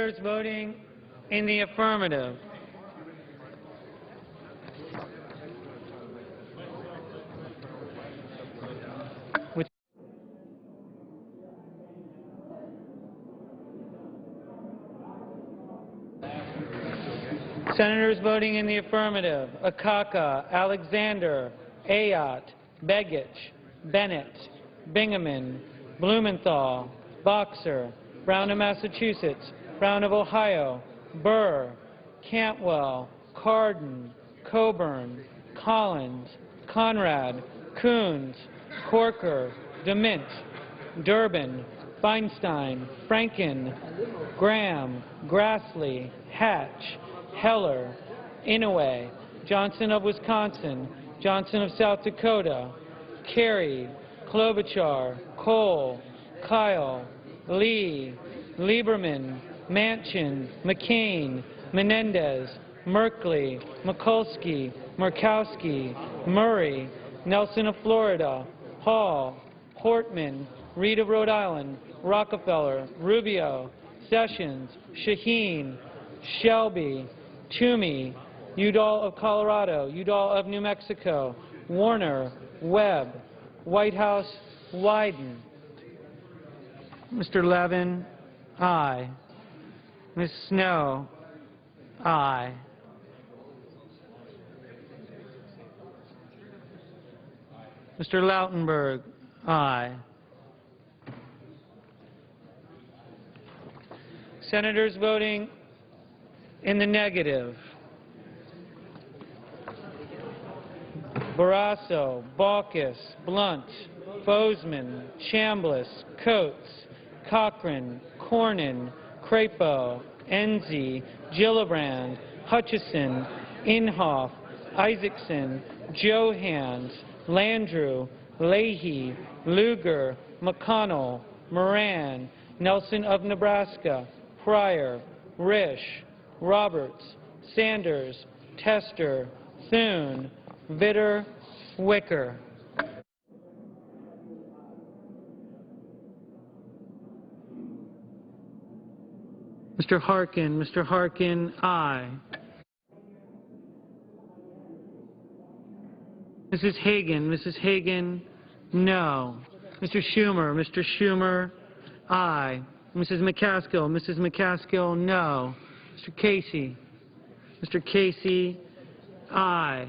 Senators voting in the affirmative. Senators voting in the affirmative: Akaka, Alexander, Ayotte, Begich, Bennett, Bingaman, Blumenthal, Boxer, Brown of Massachusetts, Brown of Ohio, Burr, Cantwell, Cardin, Coburn, Collins, Conrad, Coons, Corker, DeMint, Durbin, Feinstein, Franken, Graham, Grassley, Hatch, Heller, Inhofe, Johnson of Wisconsin, Johnson of South Dakota, Kerry, Klobuchar, Cole, Kyle, Lee, Lieberman, Manchin, McCain, Menendez, Merkley, Mikulski, Murkowski, Murray, Nelson of Florida, Hall, Portman, Reed of Rhode Island, Rockefeller, Rubio, Sessions, Shaheen, Shelby, Toomey, Udall of Colorado, Udall of New Mexico, Warner, Webb, Whitehouse, Wyden. Mr. Levin, aye. Ms. Snow, aye. Mr. Lautenberg, aye. Senators voting in the negative: Barrasso, Baucus, Blunt, Bozeman, Chambliss, Coates, Cochran, Cornyn, Crapo, Enzi, Gillibrand, Hutchison, Inhofe, Isaacson, Johans, Landrieu, Leahy, Lugar, McConnell, Moran, Nelson of Nebraska, Pryor, Risch, Roberts, Sanders, Tester, Thune, Vitter, Wicker. Mr. Harkin, aye. Mrs. Hagan, no. Mr. Schumer, aye. Mrs. McCaskill, no. Mr. Casey, aye.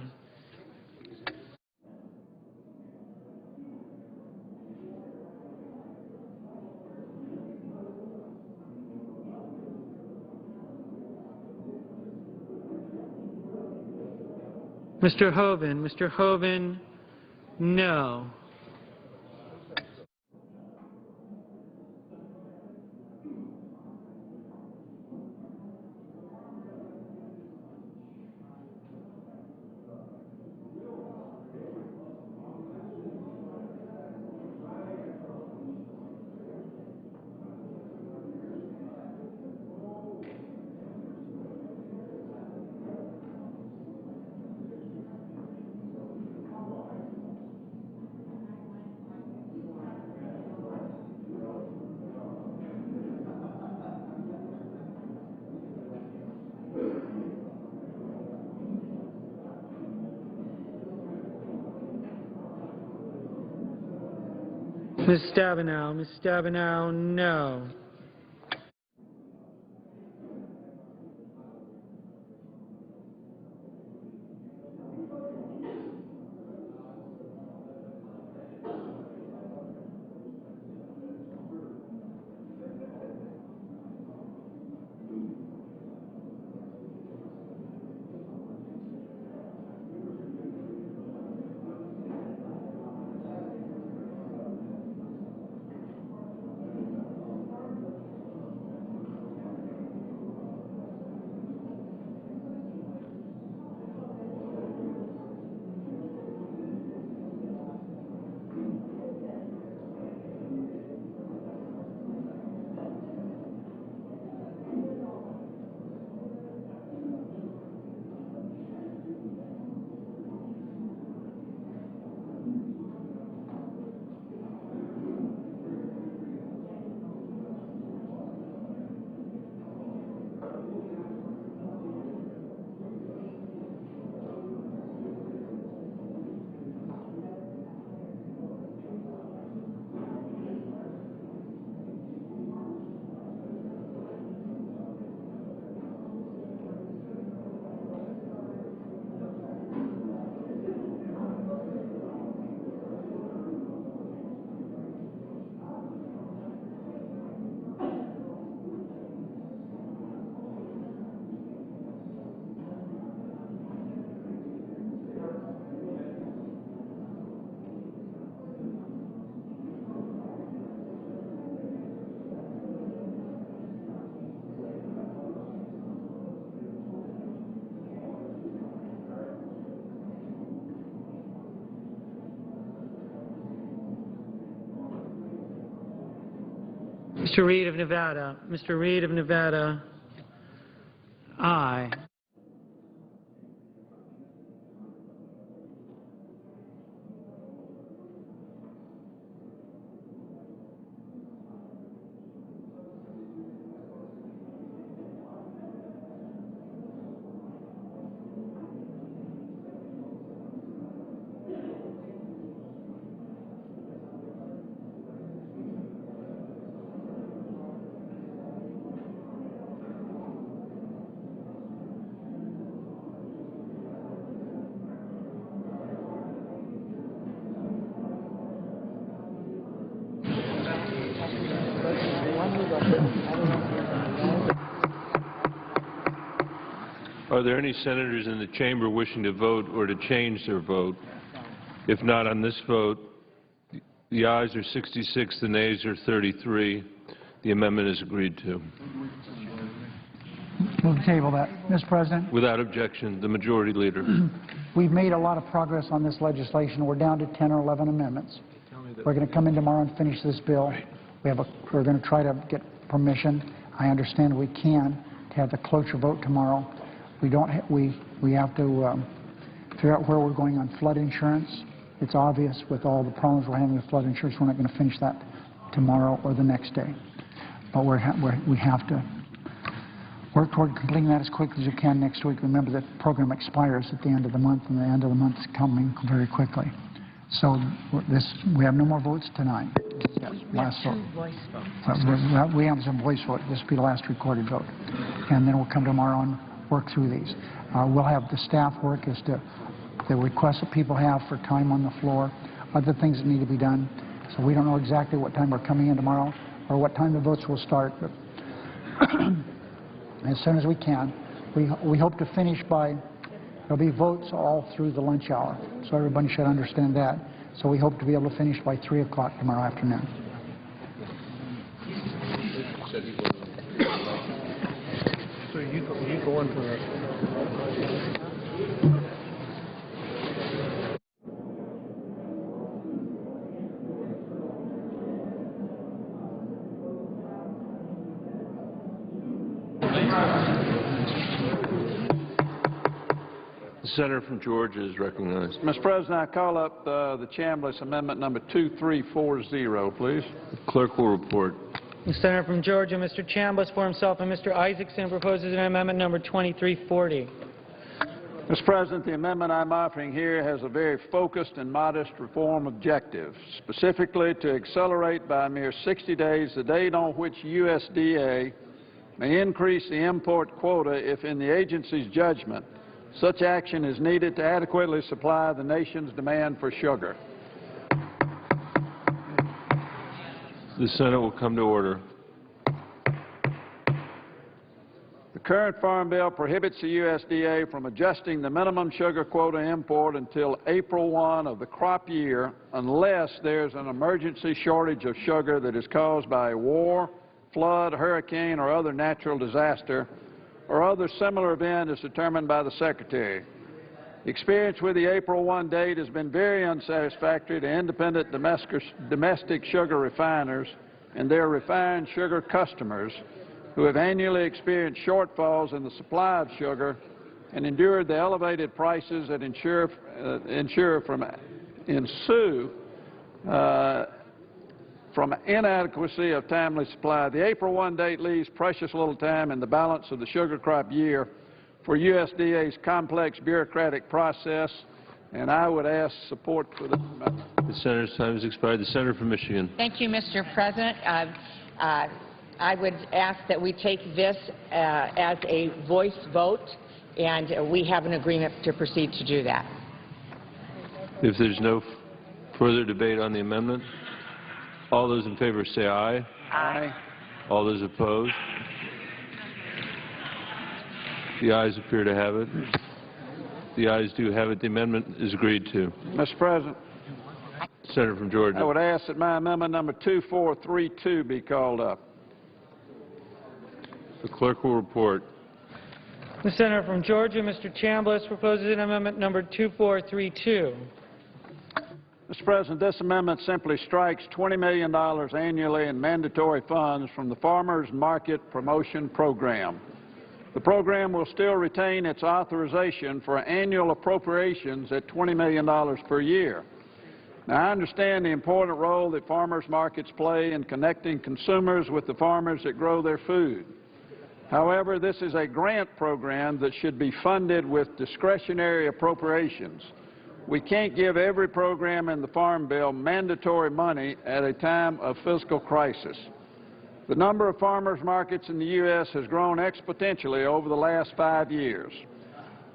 Mr. Hoeven, no. Ms. Stabenow, no. Mr. Reed of Nevada. Mr. Reed of Nevada, aye. Are there any senators in the chamber wishing to vote or to change their vote? If not on this vote, the ayes are 66, the nays are 33. The amendment is agreed to. Move to table that. Mr. President, Without objection, the majority leader. we've made a lot of progress on this legislation. We're down to 10 or 11 amendments. We're going to come in tomorrow and finish this bill. We're going to try to get permission. I understand we can to have the cloture vote tomorrow. We have to figure out where we're going on flood insurance. It's obvious with all the problems we're having with flood insurance, we're not going to finish that tomorrow or the next day. But we have to work toward completing that as quickly as we can next week. Remember that program expires at the end of the month, and the end of the month is coming very quickly. So we have no more votes tonight. Last vote. We have some voice vote. This will be the last recorded vote. And then we'll come tomorrow and work through these. We'll have the staff work as to the requests that people have for time on the floor, other things that need to be done. So we don't know exactly what time we're coming in tomorrow or what time the votes will start, but as soon as we can. We hope to finish by, there'll be votes all through the lunch hour, so everybody should understand that. So we hope to be able to finish by 3 o'clock tomorrow afternoon. So you go on for it. The senator from Georgia is recognized. Mr. President, I call up the Chambliss Amendment number 2340, please. The clerk will report. The senator from Georgia, Mr. Chambliss, for himself, and Mr. Isaacson proposes an amendment number 2340. Mr. President, the amendment I'm offering here has a very focused and modest reform objective, specifically to accelerate by a mere 60 days the date on which USDA may increase the import quota if, in the agency's judgment, such action is needed to adequately supply the nation's demand for sugar. The Senate will come to order. The current Farm Bill prohibits the USDA from adjusting the minimum sugar quota import until April 1 of the crop year unless there's an emergency shortage of sugar that is caused by a war, flood, hurricane, or other natural disaster, or other similar event as determined by the Secretary. Experience with the April 1 date has been very unsatisfactory to independent domestic sugar refiners and their refined sugar customers who have annually experienced shortfalls in the supply of sugar and endured the elevated prices that ensue from inadequacy of timely supply. The April 1 date leaves precious little time in the balance of the sugar crop year for USDA's complex bureaucratic process, and I would ask support for this amendment. The senator's time has expired. The senator from Michigan. Thank you, Mr. President. I would ask that we take this as a voice vote, and we have an agreement to proceed to do that. If there's no further debate on the amendment, all those in favor say aye. Aye. All those opposed? The ayes appear to have it. The ayes do have it. The amendment is agreed to. Mr. President, Senator from Georgia. I would ask that my amendment number 2432 be called up. The clerk will report. The senator from Georgia, Mr. Chambliss, proposes an amendment number 2432. Mr. President, this amendment simply strikes $20 million annually in mandatory funds from the Farmers Market Promotion Program. The program will still retain its authorization for annual appropriations at $20 million per year. Now, I understand the important role that farmers markets play in connecting consumers with the farmers that grow their food. However, this is a grant program that should be funded with discretionary appropriations. We can't give every program in the Farm Bill mandatory money at a time of fiscal crisis. The number of farmers markets in the U.S. has grown exponentially over the last 5 years.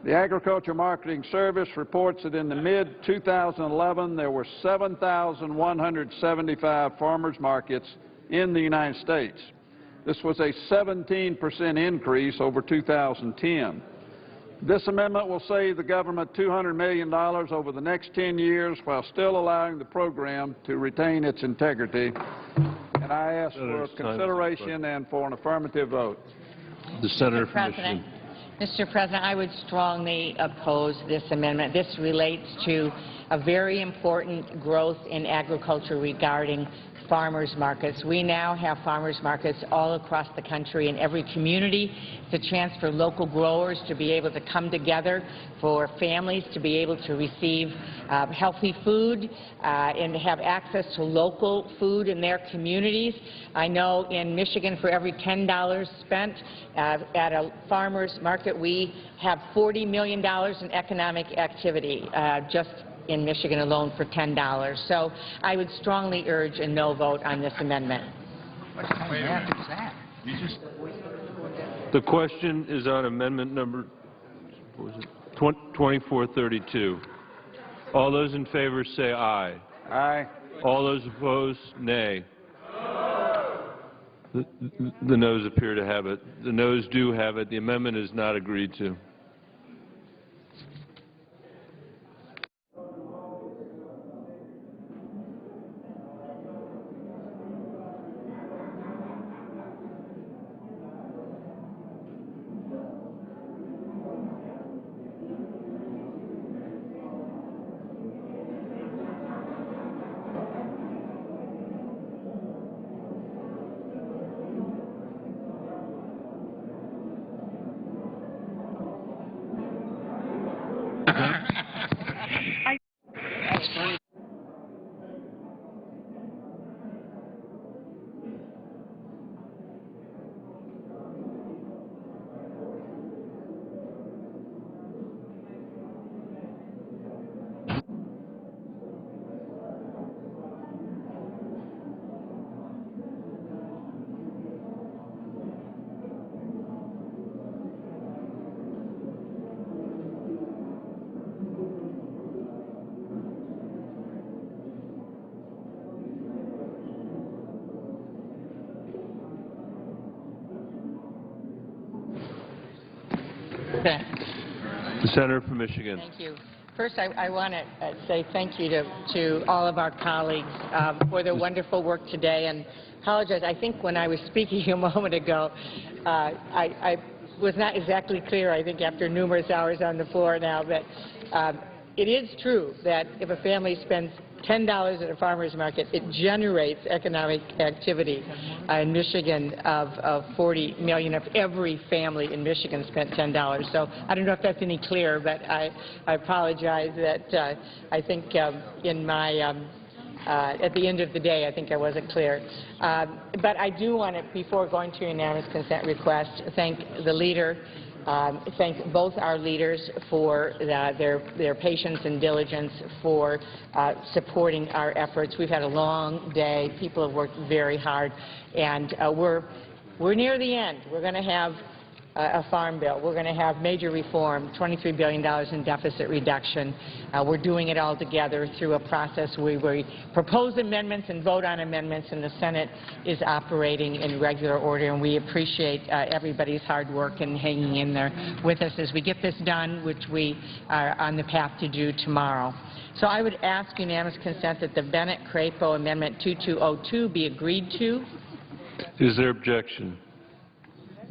The Agriculture Marketing Service reports that in the mid-2011 there were 7,175 farmers markets in the United States. This was a 17% increase over 2010. This amendment will save the government $200 million over the next 10 years while still allowing the program to retain its integrity. And I ask for consideration and for an affirmative vote. The Senator from Michigan. Mr. President, I would strongly oppose this amendment. This relates to a very important growth in agriculture regarding farmers markets. We now have farmers markets all across the country in every community. It's a chance for local growers to be able to come together, for families to be able to receive healthy food and to have access to local food in their communities. I know in Michigan, for every $10 spent at a farmer's market, we have $40 million in economic activity just in Michigan alone for $10. So I would strongly urge a no vote on this amendment. What kind of math is that? The question is on amendment number 2432. All those in favor say aye. Aye. All those opposed, nay. The noes appear to have it. The noes do have it. The amendment is not agreed to. The Senator from Michigan. Thank you. First, I want to say thank you to all of our colleagues for their wonderful work today, and apologize. I think when I was speaking a moment ago, I was not exactly clear, I think, after numerous hours on the floor now, but it is true that if a family spends $10 at a farmer's market, it generates economic activity in Michigan of $40 million. If every family in Michigan spent $10. So I don't know if that's any clearer, but I apologize that I think in my at the end of the day, I think I wasn't clear. But I do want to, before going to unanimous consent request, thank the leader. Thank both our leaders for their patience and diligence for supporting our efforts. We've had a long day. People have worked very hard, and we're near the end. We're going to have a farm bill. We're going to have major reform, $23 billion in deficit reduction. We're doing it all together through a process where we propose amendments and vote on amendments, and the Senate is operating in regular order, and we appreciate everybody's hard work and hanging in there with us as we get this done, which we are on the path to do tomorrow. So I would ask unanimous consent that the Bennett-Crapo Amendment 2202 be agreed to. Is there objection?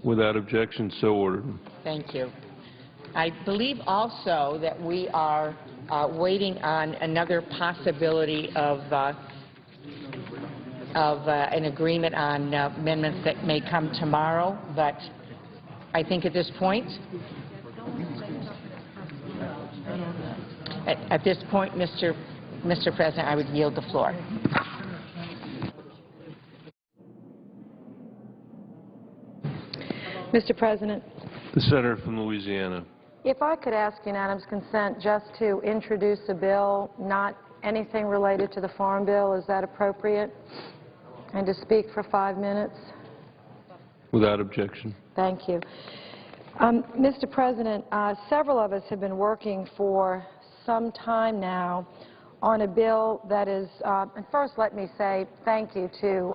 Without objection, so ordered. Thank you. I believe also that we are waiting on another possibility of an agreement on amendments that may come tomorrow, but I think at this point, Mr. President, I would yield the floor. Mr. President, The senator from Louisiana. if I could ask unanimous consent just to introduce a bill, not anything related to the Farm Bill, is that appropriate? And to speak for 5 minutes? Without objection. Thank you. Mr. President, several of us have been working for some time now on a bill that is, and first let me say thank you to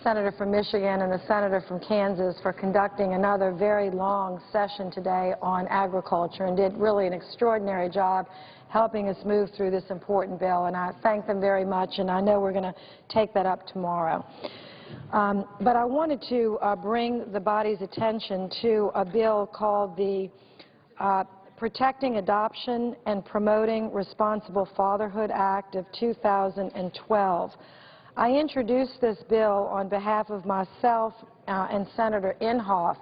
Senator from Michigan and the Senator from Kansas for conducting another very long session today on agriculture and did really an extraordinary job helping us move through this important bill, and I thank them very much, and I know we're going to take that up tomorrow. But I wanted to bring the body's attention to a bill called the Protecting Adoption and Promoting Responsible Fatherhood Act of 2012. I introduced this bill on behalf of myself and Senator Inhofe,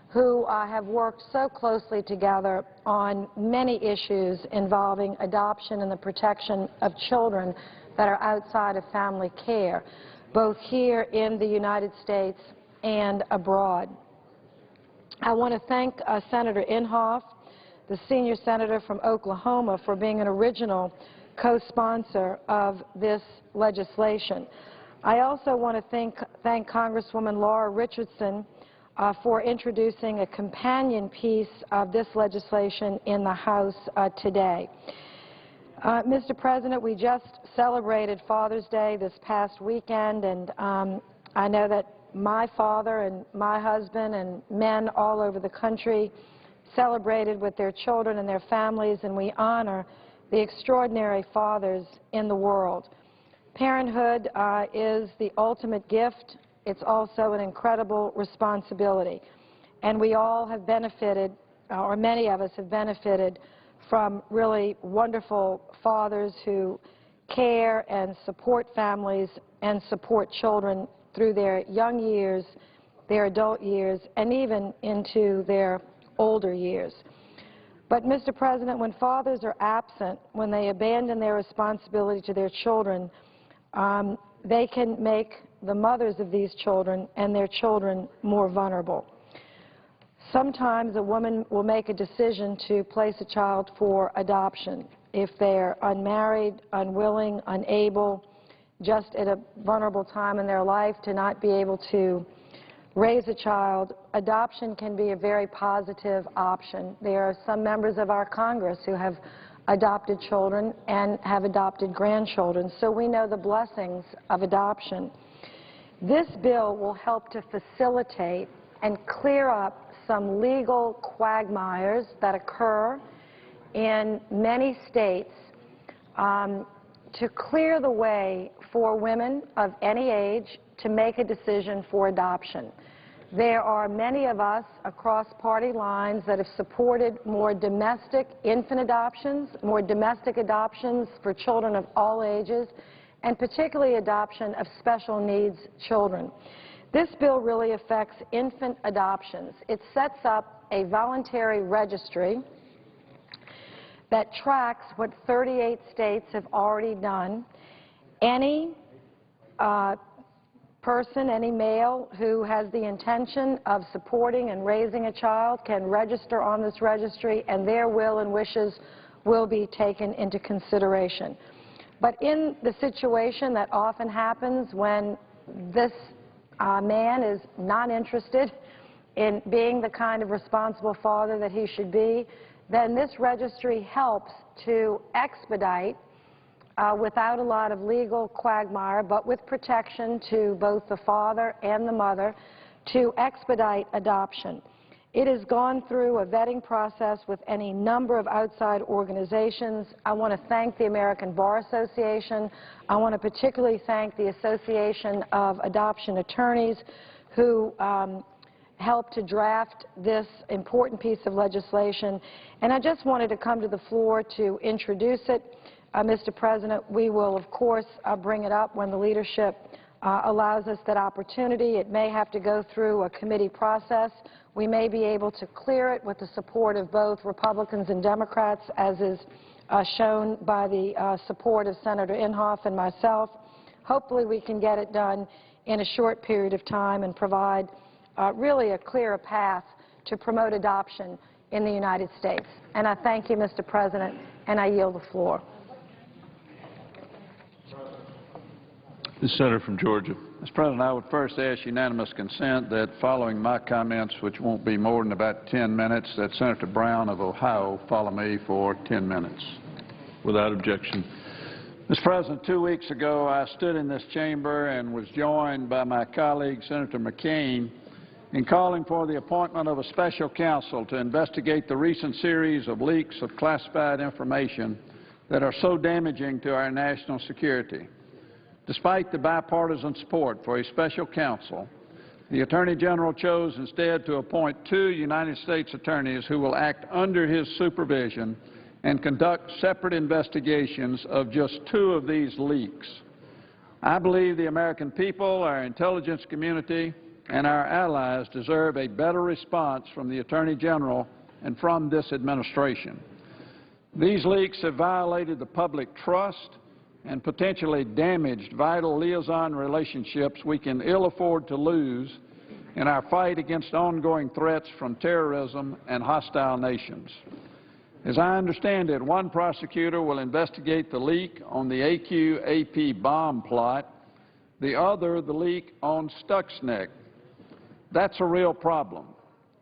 who have worked so closely together on many issues involving adoption and the protection of children that are outside of family care, both here in the United States and abroad. I want to thank Senator Inhofe, the senior senator from Oklahoma, for being an original co-sponsor of this legislation. I also want to thank Congresswoman Laura Richardson for introducing a companion piece of this legislation in the House today. Mr. President, we just celebrated Father's Day this past weekend, and I know that my father and my husband and men all over the country celebrated with their children and their families, and we honor the extraordinary fathers in the world. Parenthood is the ultimate gift. It's also an incredible responsibility. And we all have benefited, or many of us have benefited, from really wonderful fathers who care and support families and support children through their young years, their adult years, and even into their older years. But, Mr. President, when fathers are absent, when they abandon their responsibility to their children, they can make the mothers of these children and their children more vulnerable. Sometimes a woman will make a decision to place a child for adoption if they're unmarried, unwilling, unable, just at a vulnerable time in their life to not be able to raise a child. Adoption can be a very positive option. There are some members of our Congress who have adopted children and have adopted grandchildren, so we know the blessings of adoption. This bill will help to facilitate and clear up some legal quagmires that occur in many states to clear the way for women of any age to make a decision for adoption. There are many of us across party lines that have supported more domestic infant adoptions, more domestic adoptions for children of all ages, and particularly adoption of special needs children. This bill really affects infant adoptions. It sets up a voluntary registry that tracks what 38 states have already done. Any person, any male who has the intention of supporting and raising a child can register on this registry, and their will and wishes will be taken into consideration. But in the situation that often happens when this man is not interested in being the kind of responsible father that he should be, then this registry helps to expedite without a lot of legal quagmire, but with protection to both the father and the mother, to expedite adoption. It has gone through a vetting process with any number of outside organizations. I want to thank the American Bar Association. I want to particularly thank the Association of Adoption Attorneys, who helped to draft this important piece of legislation, and I just wanted to come to the floor to introduce it. Mr. President, we will, of course, bring it up when the leadership allows us that opportunity. It may have to go through a committee process. We may be able to clear it with the support of both Republicans and Democrats, as is shown by the support of Senator Inhofe and myself. Hopefully we can get it done in a short period of time and provide really a clearer path to promote adoption in the United States. And I thank you, Mr. President, and I yield the floor. The senator from Georgia. Mr. President, I would first ask unanimous consent that following my comments, which won't be more than about 10 minutes, that Senator Brown of Ohio follow me for 10 minutes. Without objection. Mr. President, 2 weeks ago I stood in this chamber and was joined by my colleague, Senator McCain, in calling for the appointment of a special counsel to investigate the recent series of leaks of classified information that are so damaging to our national security. Despite the bipartisan support for a special counsel, the Attorney General chose instead to appoint 2 United States attorneys who will act under his supervision and conduct separate investigations of just 2 of these leaks. I believe the American people, our intelligence community, and our allies deserve a better response from the Attorney General and from this administration. These leaks have violated the public trust and potentially damaged vital liaison relationships we can ill afford to lose in our fight against ongoing threats from terrorism and hostile nations. As I understand it, one prosecutor will investigate the leak on the AQ-AP bomb plot, the other the leak on Stuxnet. That's a real problem.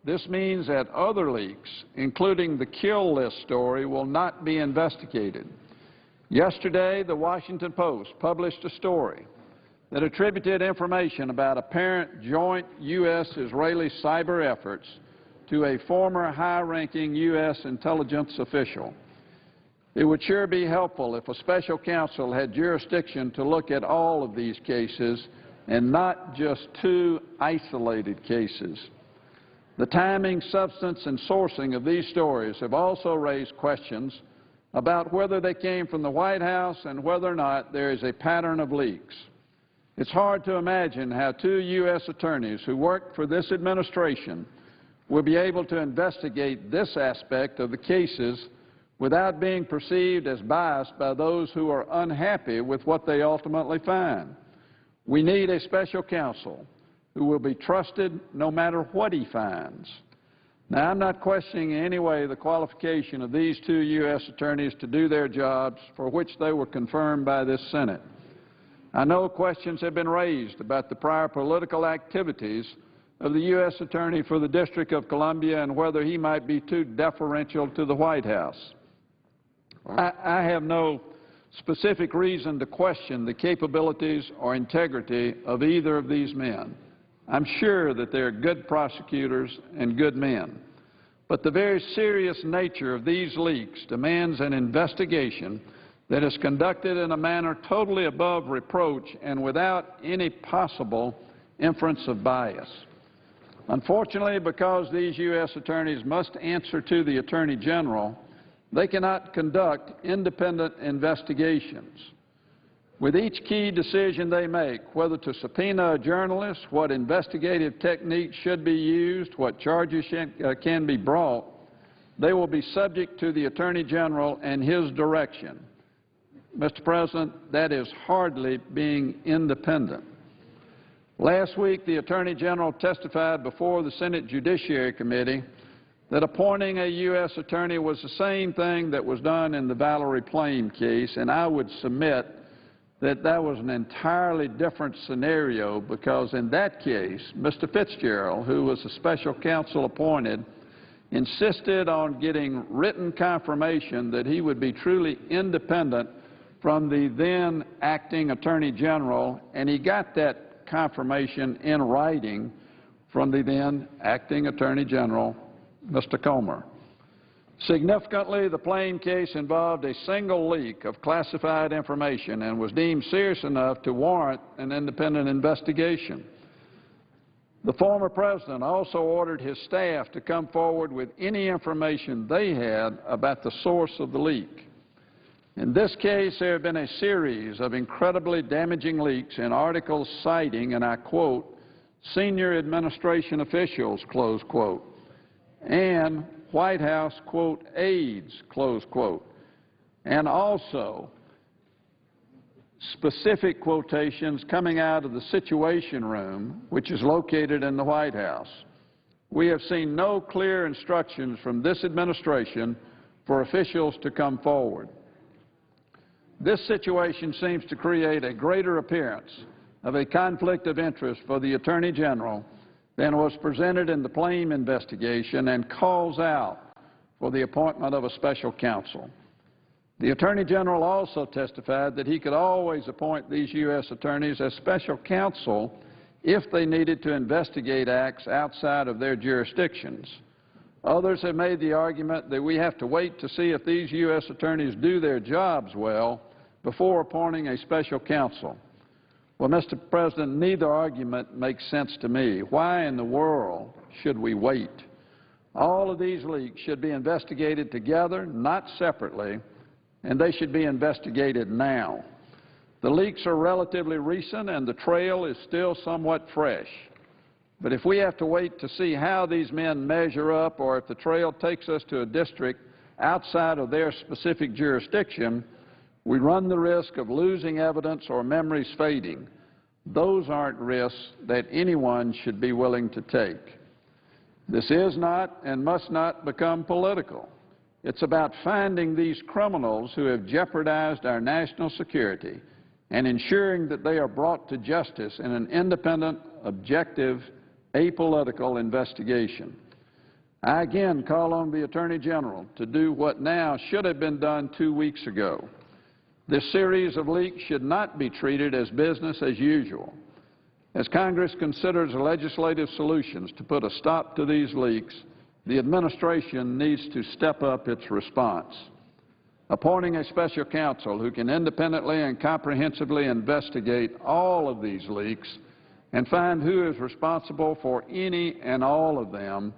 This means that other leaks, including the kill list story, will not be investigated. Yesterday, the Washington Post published a story that attributed information about apparent joint U.S.-Israeli cyber efforts to a former high-ranking U.S. intelligence official. It would sure be helpful if a special counsel had jurisdiction to look at all of these cases and not just 2 isolated cases. The timing, substance, and sourcing of these stories have also raised questions about whether they came from the White House and whether or not there is a pattern of leaks. It's hard to imagine how 2 U.S. attorneys who worked for this administration will be able to investigate this aspect of the cases without being perceived as biased by those who are unhappy with what they ultimately find. We need a special counsel who will be trusted no matter what he finds. Now, I'm not questioning in any way the qualification of these 2 U.S. attorneys to do their jobs for which they were confirmed by this Senate. I know questions have been raised about the prior political activities of the U.S. Attorney for the District of Columbia and whether he might be too deferential to the White House. I have no specific reason to question the capabilities or integrity of either of these men. I'm sure that they're good prosecutors and good men. But the very serious nature of these leaks demands an investigation that is conducted in a manner totally above reproach and without any possible inference of bias. Unfortunately, because these U.S. attorneys must answer to the Attorney General, they cannot conduct independent investigations. With each key decision they make, whether to subpoena a journalist, what investigative techniques should be used, what charges can be brought, they will be subject to the Attorney General and his direction. Mr. President, that is hardly being independent. Last week, the Attorney General testified before the Senate Judiciary Committee that appointing a U.S. attorney was the same thing that was done in the Valerie Plame case, and I would submit that that was an entirely different scenario because in that case, Mr. Fitzgerald, who was a special counsel appointed, insisted on getting written confirmation that he would be truly independent from the then acting Attorney General, and he got that confirmation in writing from the then acting Attorney General, Mr. Comer. Significantly, the Plame case involved a single leak of classified information and was deemed serious enough to warrant an independent investigation. The former president also ordered his staff to come forward with any information they had about the source of the leak. In this case, there have been a series of incredibly damaging leaks in articles citing, and I quote, senior administration officials, close quote, and White House, quote, aides, close quote, and also specific quotations coming out of the Situation Room, which is located in the White House. We have seen no clear instructions from this administration for officials to come forward. This situation seems to create a greater appearance of a conflict of interest for the Attorney General than was presented in the Plame investigation and calls out for the appointment of a special counsel. The Attorney General also testified that he could always appoint these U.S. attorneys as special counsel if they needed to investigate acts outside of their jurisdictions. Others have made the argument that we have to wait to see if these U.S. attorneys do their jobs well before appointing a special counsel. Well, Mr. President, neither argument makes sense to me. Why in the world should we wait? All of these leaks should be investigated together, not separately, and they should be investigated now. The leaks are relatively recent and the trail is still somewhat fresh. But if we have to wait to see how these men measure up or if the trail takes us to a district outside of their specific jurisdiction, we run the risk of losing evidence or memories fading. Those aren't risks that anyone should be willing to take. This is not and must not become political. It's about finding these criminals who have jeopardized our national security and ensuring that they are brought to justice in an independent, objective, apolitical investigation. I again call on the Attorney General to do what now should have been done 2 weeks ago. This series of leaks should not be treated as business as usual. As Congress considers legislative solutions to put a stop to these leaks, the administration needs to step up its response. Appointing a special counsel who can independently and comprehensively investigate all of these leaks and find who is responsible for any and all of them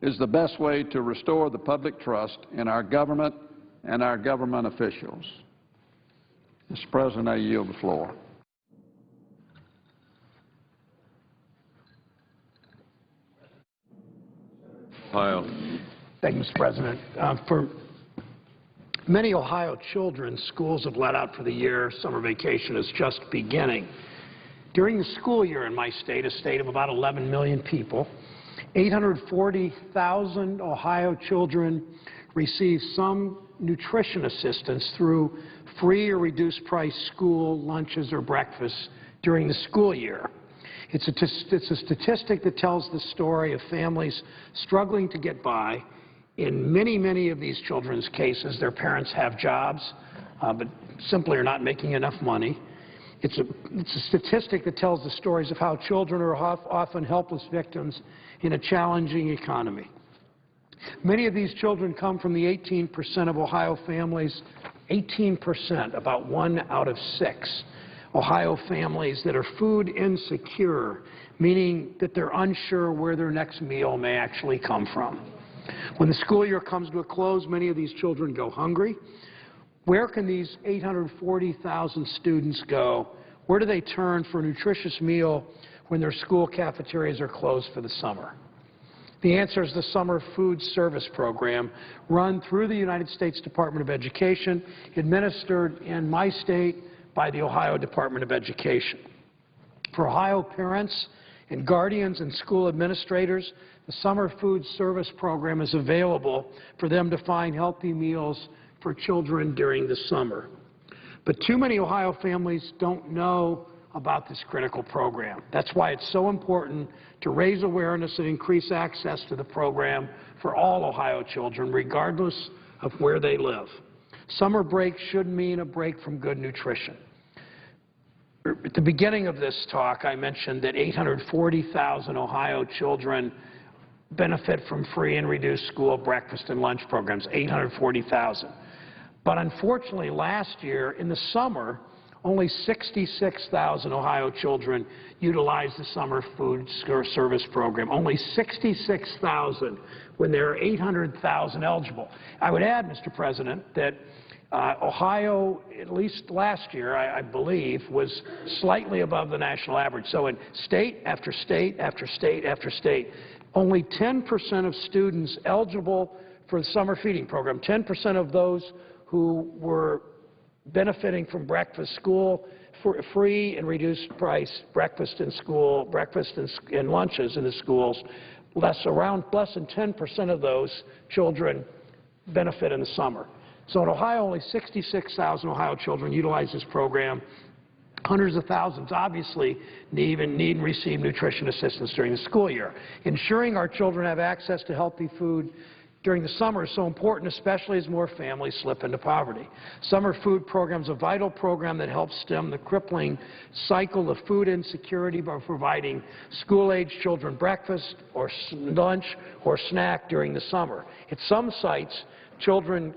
is the best way to restore the public trust in our government and our government officials. Mr. President, I yield the floor. Ohio. Thank you, Mr. President. For many Ohio children, schools have let out for the year. Summer vacation is just beginning. During the school year in my state, a state of about 11 million people, 840,000 Ohio children receive some nutrition assistance through free or reduced price school lunches or breakfasts during the school year. It's a statistic that tells the story of families struggling to get by. In many, many of these children's cases, their parents have jobs, but simply are not making enough money. It's a statistic that tells the stories of how children are often helpless victims in a challenging economy. Many of these children come from the 18% of Ohio families, 18%, about 1 out of 6. Ohio families that are food insecure, meaning that they're unsure where their next meal may actually come from. When the school year comes to a close, many of these children go hungry. Where can these 840,000 students go? Where do they turn for a nutritious meal when their school cafeterias are closed for the summer? The answer is the Summer Food Service Program, run through the United States Department of Education, administered in my state by the Ohio Department of Education. For Ohio parents and guardians and school administrators, the Summer Food Service Program is available for them to find healthy meals for children during the summer. But too many Ohio families don't know about this critical program. That's why it's so important to raise awareness and increase access to the program for all Ohio children, regardless of where they live. Summer break should mean a break from good nutrition. At the beginning of this talk, I mentioned that 840,000 Ohio children benefit from free and reduced school breakfast and lunch programs, 840,000. But unfortunately, last year in the summer, only 66,000 Ohio children utilize the summer food service program. Only 66,000 when there are 800,000 eligible. I would add, Mr. President, that Ohio, at least last year, I believe, was slightly above the national average. So in state after state after state after state, only 10% of students eligible for the summer feeding program, 10% of those who were benefiting from breakfast school, free and reduced price breakfast in school, breakfast and lunches in the schools, less than 10% of those children benefit in the summer. So in Ohio, only 66,000 Ohio children utilize this program. Hundreds of thousands obviously need and receive nutrition assistance during the school year. Ensuring our children have access to healthy food during the summer is so important, especially as more families slip into poverty. Summer food program is a vital program that helps stem the crippling cycle of food insecurity by providing school-age children breakfast or lunch or snack during the summer. At some sites, children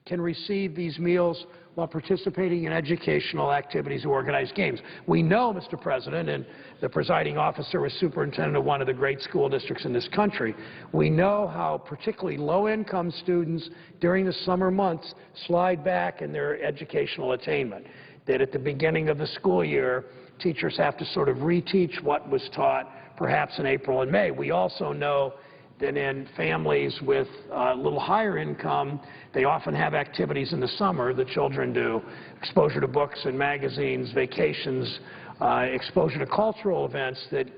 can receive these meals while participating in educational activities or organized games. We know, Mr. President, and the presiding officer was superintendent of one of the great school districts in this country, we know how particularly low-income students during the summer months slide back in their educational attainment, that at the beginning of the school year, teachers have to sort of reteach what was taught perhaps in April and May. We also know that in families with a little higher income, they often have activities in the summer the children do, exposure to books and magazines, vacations, exposure to cultural events that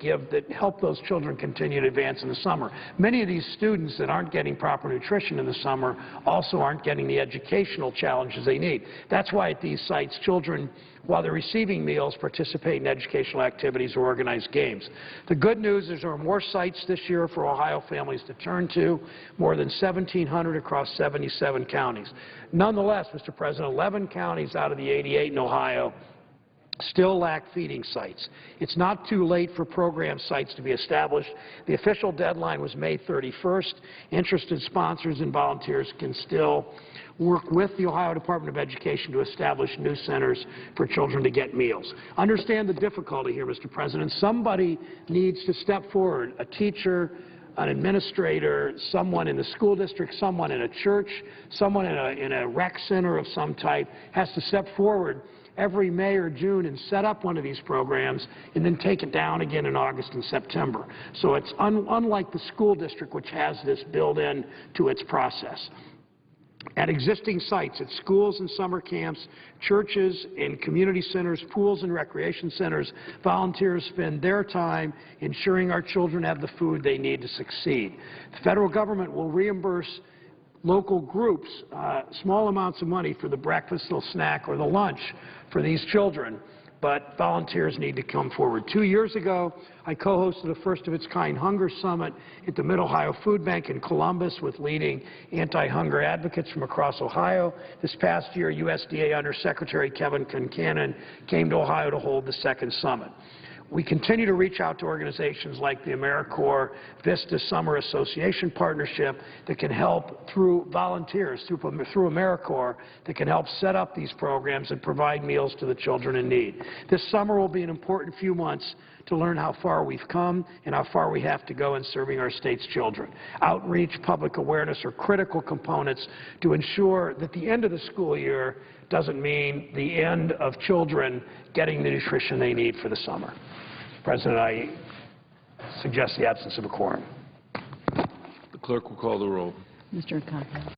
help those children continue to advance in the summer. Many of these students that aren't getting proper nutrition in the summer also aren't getting the educational challenges they need. That's why at these sites, children, while they're receiving meals, participate in educational activities or organized games. The good news is there are more sites this year for Ohio families to turn to, more than 1,700 across 77 counties. Nonetheless, Mr. President, 11 counties out of the 88 in Ohio still lack feeding sites. It's not too late for program sites to be established. The official deadline was May 31st. Interested sponsors and volunteers can still work with the Ohio Department of Education to establish new centers for children to get meals. Understand the difficulty here, Mr. President. Somebody needs to step forward, a teacher, an administrator, someone in the school district, someone in a church, someone in a rec center of some type has to step forward every May or June and set up one of these programs and then take it down again in August and September. So it's unlike the school district, which has this built in to its process. At existing sites, at schools and summer camps, churches and community centers, pools and recreation centers, volunteers spend their time ensuring our children have the food they need to succeed. The federal government will reimburse local groups small amounts of money for the breakfast, the snack, or the lunch for these children, but volunteers need to come forward. 2 years ago, I co-hosted a first-of-its-kind hunger summit at the Mid-Ohio Food Bank in Columbus with leading anti-hunger advocates from across Ohio. This past year, USDA Undersecretary Kevin Concanon came to Ohio to hold the second summit. We continue to reach out to organizations like the AmeriCorps Vista Summer Association Partnership that can help through volunteers, through AmeriCorps, that can help set up these programs and provide meals to the children in need. This summer will be an important few months to learn how far we've come and how far we have to go in serving our state's children. Outreach, public awareness are critical components to ensure that the end of the school year doesn't mean the end of children getting the nutrition they need for the summer. President, I suggest the absence of a quorum. The clerk will call the roll. Mr. Inhofe.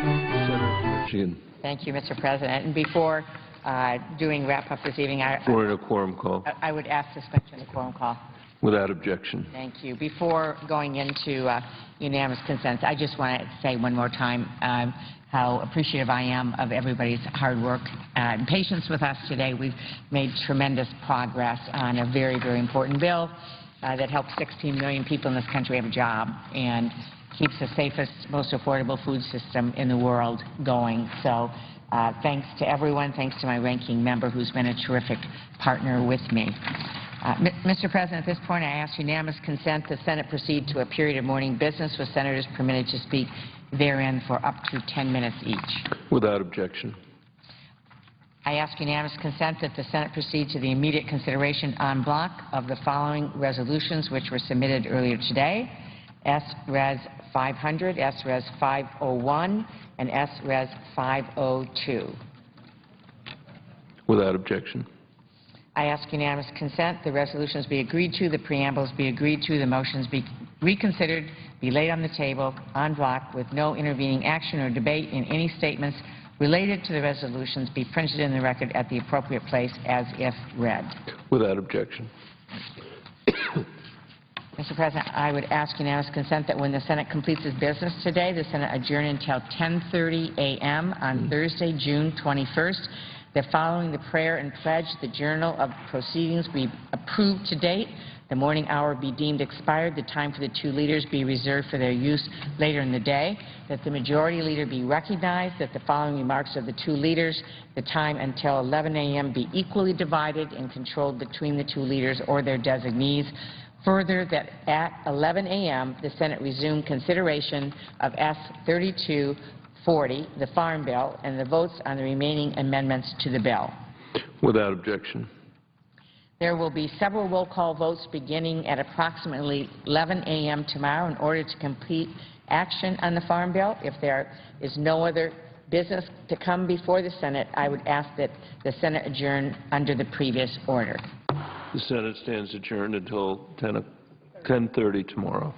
Senator Michigan, Thank you, Mr. President. And before doing wrap-up this evening, we're in a quorum call. I would ask suspension of the quorum call. Without objection. Thank you. Before going into unanimous consent, I just want to say one more time how appreciative I am of everybody's hard work and patience with us today. We've made tremendous progress on a very, very important bill that helps 16 million people in this country have a job and keeps the safest, most affordable food system in the world going. So thanks to everyone. Thanks to my ranking member, who's been a terrific partner with me. Mr. President, at this point, I ask unanimous consent the Senate proceed to a period of morning business with senators permitted to speak therein for up to 10 minutes each. Without objection. I ask unanimous consent that the Senate proceed to the immediate consideration en bloc of the following resolutions which were submitted earlier today: S-Res 500, S-Res 501, and S-Res 502. Without objection. I ask unanimous consent the resolutions be agreed to, the preambles be agreed to, the motions be reconsidered, be laid on the table en bloc with no intervening action or debate in any statements related to the resolutions be printed in the record at the appropriate place as if read. Without objection. Mr. President, I would ask unanimous consent that when the Senate completes its business today, the Senate adjourn until 10:30 a.m. on Thursday, June 21st. That following the prayer and pledge, the journal of proceedings be approved to date, the morning hour be deemed expired, the time for the two leaders be reserved for their use later in the day, that the majority leader be recognized, that the following remarks of the two leaders, the time until 11 a.m. be equally divided and controlled between the two leaders or their designees. Further, that at 11 a.m. the Senate resume consideration of S-3240, the Farm Bill, and the votes on the remaining amendments to the bill. Without objection. There will be several roll call votes beginning at approximately 11 a.m. tomorrow in order to complete action on the Farm Bill. If there is no other business to come before the Senate, I would ask that the Senate adjourn under the previous order. The Senate stands adjourned until 10:30 tomorrow.